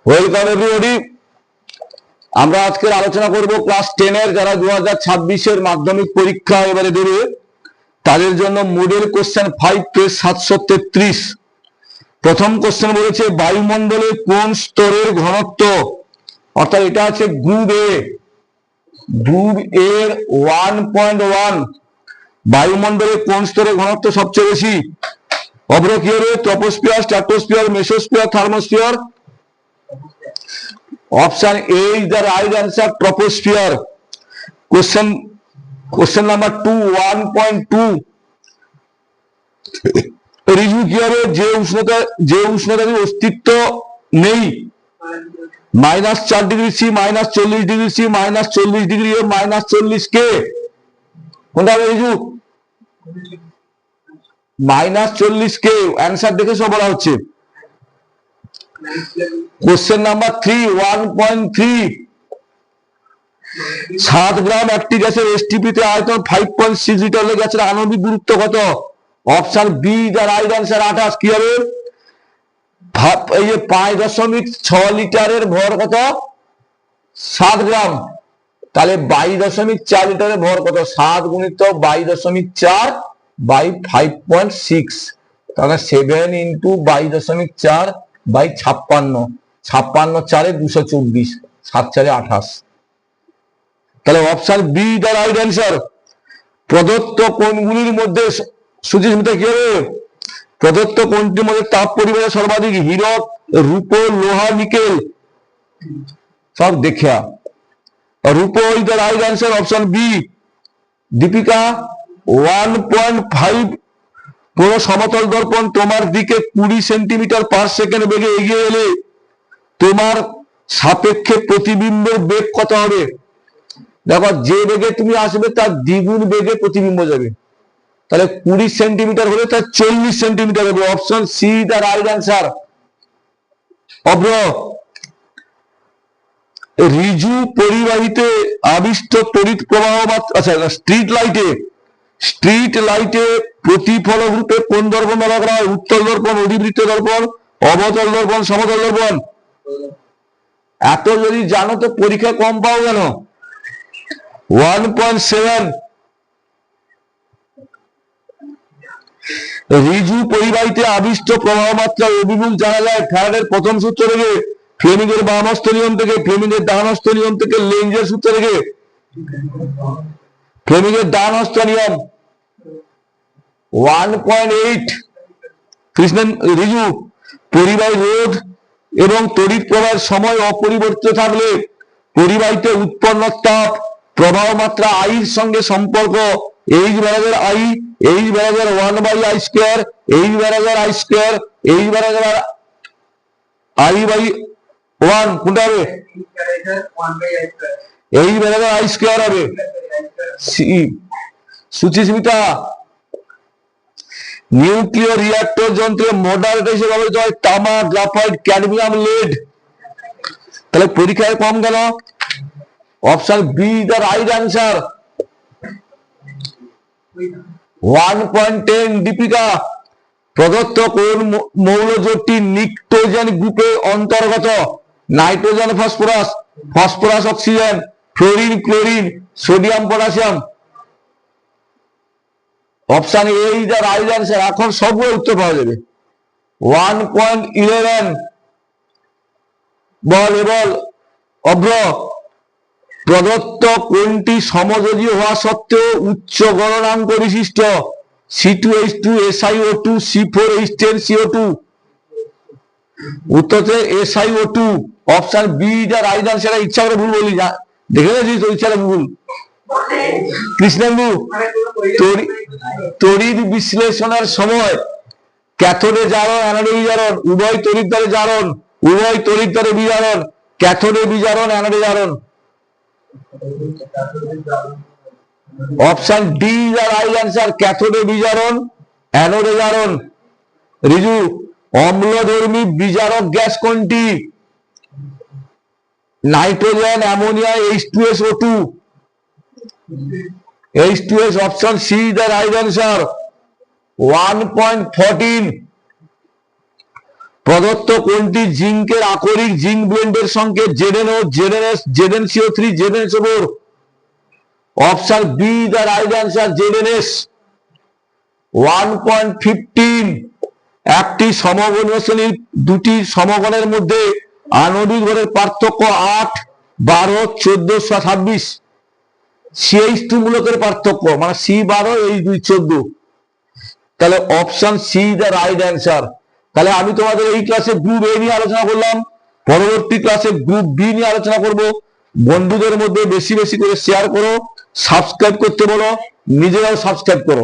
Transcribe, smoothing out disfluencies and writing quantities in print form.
Welcome everybody. আমরা আজকে আলোচনা করব ক্লাস 10 এর যারা 2026 এর মাধ্যমিক পরীক্ষা এবারে দেবে তাদের জন্য মডেল কোশ্চেন 5 পেজ 733। প্রথম কোশ্চেন বলেছে বায়ুমণ্ডলের কোন স্তরের ঘনত্ব, অর্থাৎ এটা আছে গ্রুপ এ, গ্রুপ এর 1.1। বায়ুমণ্ডলের কোন স্তরের ঘনত্ব সবচেয়ে বেশি? অভ্র কি হবে? Troposphere, stratosphere, mesosphere, thermosphere? Option A is the right answer, troposphere. Question number 2, 1.2. Riju কি হবে? যে উষ্ণতার অস্তিত্ব নেই, -4°C, -40°C, -40° ও -40 কে। কোনটা হবে রিজু? -40 কে অ্যান্সার দেখে সব বলা হচ্ছে। Question number 3, 1.3। 7 গ্রাম একটি গ্যাসের এসটিপিতে আয়তন 5.6 লিটার হলে গ্যাসের আণবিক গুরুত্ব কত? Option B the right answer 28। কি হবে? এই যে 5.6 লিটারের ভর কত? 7 গ্রাম, তাহলে 22.4 লিটারের ভর কত? 7 গুণিত 22.4 বাই 5.6, তাহলে 7 ইন্টু 22.4 বাই 56, 56 4 224, 7 4 28। তাহলে option B the right answer. প্রদত্ত কোণগুলির মধ্যে সুচিস্মিতা কি হবে? প্রদত্ত কোণটির মধ্যে তাপ পরিবাহী সর্বাধিক হীরক, রূপো, লোহা, নিকেল? সব দেখা। রূপো is the right answer, option B. Deepika 1.5। কোন সমতল দর্পণ তোমার দিকে 20 সেন্টিমিটার পার সেকেন্ড বেগে এগিয়ে এলে তোমার সাপেক্ষে প্রতিবিম্বের বেগ কত হবে? দেখো, যে বেগে তুমি আসবে তার দ্বিগুণ বেগে প্রতিবিম্ব যাবে, তাহলে 20 সেন্টিমিটার হলে তার 40 সেন্টিমিটার হবে। Option C the right answer. Abhra, Riju পরিবাহীতে আবিষ্ট তড়িৎ প্রবাহ মাত্রা, আচ্ছা, স্ট্রিট লাইটে প্রতিফলক রূপে কোন দর্পণ ব্যবহার করা হয়? উত্তল দর্পণ, অধিবৃত্ত দর্পণ, অবতল দর্পণ, সমতল দর্পণ? এত যদি জানো তো পরীক্ষা কম পাও কেন? 1.7। রিজু পরিবাহীতে আবিষ্ট প্রবাহ মাত্রা অভিমুখ জানা যায় ফ্যারাডের প্রথম সূত্র থেকে, ফ্লেমিংয়ের বামহস্ত নিয়ম থেকে, ফ্লেমিংয়ের ডানহস্ত নিয়ম থেকে, লেঞ্জের সূত্র থেকে? ফ্লেমিংয়ের ডানহস্ত নিয়ম। 1.8। কৃষ্ণন রিজু পরিবাহী রোধ এবং তড়িৎ প্রবাহের সময় অপরিবর্তিত থাকলে পরিবাহীতে উৎপন্ন তাপ প্রবাহ মাত্রা আই এর সঙ্গে সম্পর্ক H বরাবর I, H বরাবর 1/I², H বরাবর I², H বরাবর I বাই 1। কোনটা হবে? H বরাবর I² হবে। সুচিস্মিতা, নিউক্লিয় রিঅ্যাক্টর যন্ত্রে মডারেটর হিসেবে ব্যবহৃত হয় তামা, গ্রাফাইট, ক্যাডমিয়াম, লেড? তাহলে পরীক্ষায় কম গেল। Option B the right answer. 1.10। Deepika, প্রদত্ত কোন মৌল জোটটি নিক্টোজেন গ্রুপের অন্তর্গত? Nitrogen, phosphorus, phosphorus oxygen, fluorine chlorine, sodium potassium? Option A is the right answer. এখন সবগুলো উত্তর পাওয়া যাবে। 1.11। বল অভ্র, প্রদত্ত কোনটি সমযোজী হওয়া সত্ত্বেও উচ্চ গলনাঙ্ক বিশিষ্ট? C2H2, SiO2, C4H10, CO2? উত্তর হচ্ছে SiO2। Option B the right answer. ইচ্ছা করে ভুল বলি, দেখে গেছিস তো, ইচ্ছা করে ভুল। কৃষ্ণেন্দু, তড়িৎ বিশ্লেষণের সময় ক্যাথোডে জারণ, অ্যানোডে বিজারণ, উভয় তড়িৎদ্বারে জারণ, উভয় তড়িৎদ্বারে বিজারণ, ক্যাথোডে বিজারণ, অ্যানোডে জারণ? Option D the right answer, ক্যাথোডে বিজারণ, অ্যানোডে জারণ। রিজু, অম্লধর্মী বিজারক গ্যাস কোনটি? Nitrogen, ammonia, H2SO2? H2S। Option C the right answer. 1.14। প্রদত্ত কোনটি জিঙ্কের আকরিক জিঙ্ক ব্লেন্ডের সঙ্গে Z N O Z N S Z N C O three Z N S O four? Option B the right answer, Z N S. 1.15 একটি সমগণীয় শ্রেণীর দুটি সমগণের মধ্যে আণবিক ভরের পার্থক্য 8, 12, 14, 26। CH2 মূলকের পার্থক্য মানে C12 H2 14। তাহলে option C the right answer. তাহলে আমি তোমাদের এই ক্লাসে গ্রুপ এ নিয়ে আলোচনা করলাম, পরবর্তী ক্লাসে গ্রুপ বি নিয়ে আলোচনা করব। বন্ধুদের মধ্যে বেশি বেশি করে শেয়ার করো, সাবস্ক্রাইব করতে বলো, নিজেরাও সাবস্ক্রাইব করো।